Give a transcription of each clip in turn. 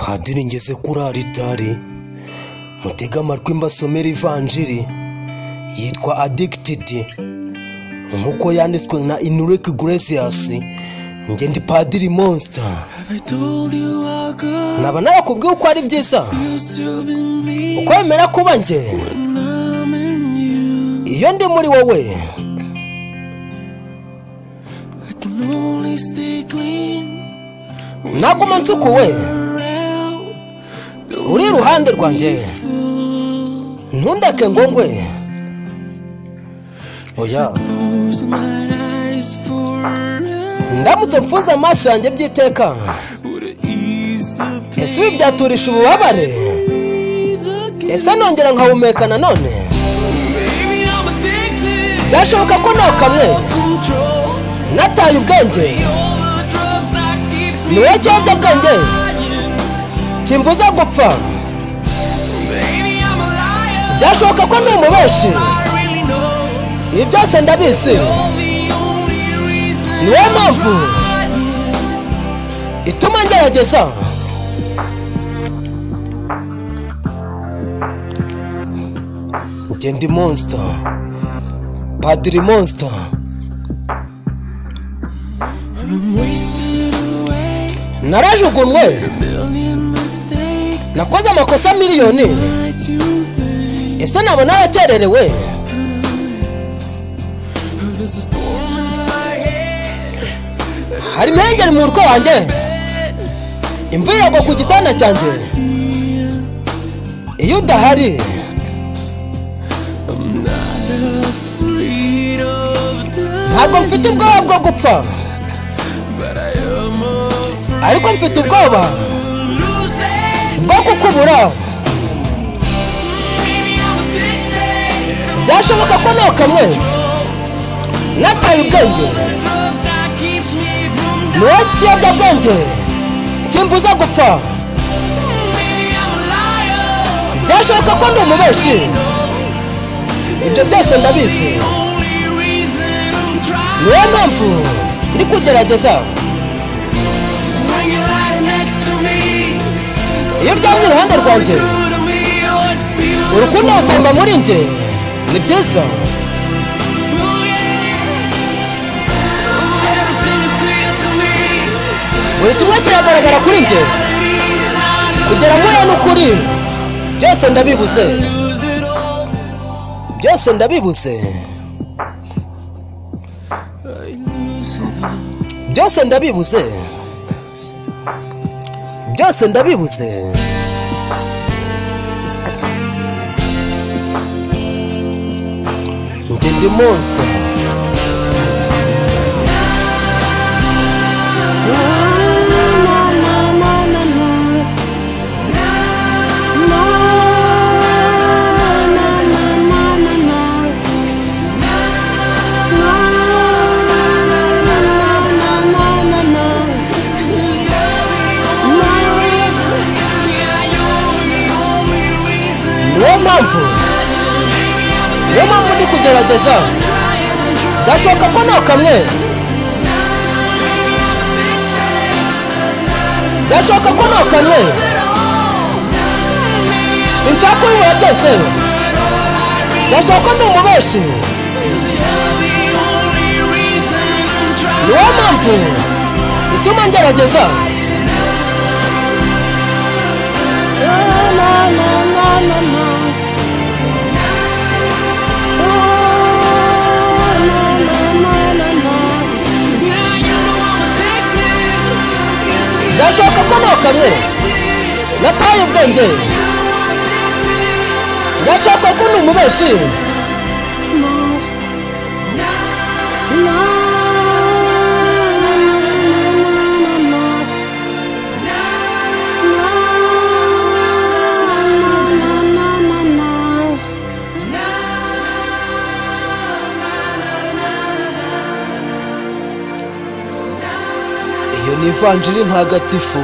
Padiri ngeze kuri aritari, mutega amatwi mbasomera ivanjiri yitwa Addicted nkuko yanditswe na Enrique Iglesias. Nge ndi Padiri Monster. Naba narakubwiye uko ari byiza, uko wemera kuba nge iyo ndi muri wowe. Naguma nsukuwe uri iruhande rwanjye, ntundeke ngo ngwe. Oya, ndamutse mfunze amaso yanjye byiteka, ese ibi byaturisha ububabare? Ese nongera nkahumeka nanone? Byashoboka ko nakamwe nataye ubwenge, ni wowe kiyobyabwenge kimbuza gupfa. Byashoboka ko ndi umubeshi, ibi byose ndabizi. Ni wowe mpamvu ituma ngerageza. Nge ndi Monster, Padiri Monster. Narajugunwe, nakoze amakosa miliyoni, ese naba narakererewe? Hari impengeri mu rugo wanjye, imvura iragwa ku gitanda cyanjye iyo udahari. Ntabwo mfite ubwoba bwo gupfa, ariko mfite ubwoba bwo kukubura. Byashoboka ko nakamwe nataye ubwenge, ni wowe kiyobyabwenge kimbuza gupfa. Byashoboka ko ndi umubeshi, ibyo byose ndabizi. Ni wowe mpamvu ndi kugerageza. Iyo uryamye iruhande rwanjye, urukundo rutemba muri njye, ni byiza. Buri kimwe kiragaragara kuri njye, kugera muya n'ukuri byose ndabibuze, byose ndabibuze, byose ndabibuze, byose ndabibuze. Nge ndi Monster. Niyo mpamvu ndi kugerageza. Byashoboka ko nakamwe, byashoboka ko nakamwe. Sinshaka kubibura byose. Byashoboka ko ndi umubeshi, niyo mpamvu ituma ngerageza. Byashoboka ko nakamwe nataye ubwenge, byashoboka ko ndi umubeshi. Iyo ni ivanjiri ntagatifu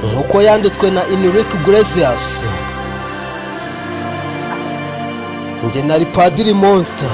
nkuko yanditswe na Enrique Iglesias. Nge nari Padiri Monster.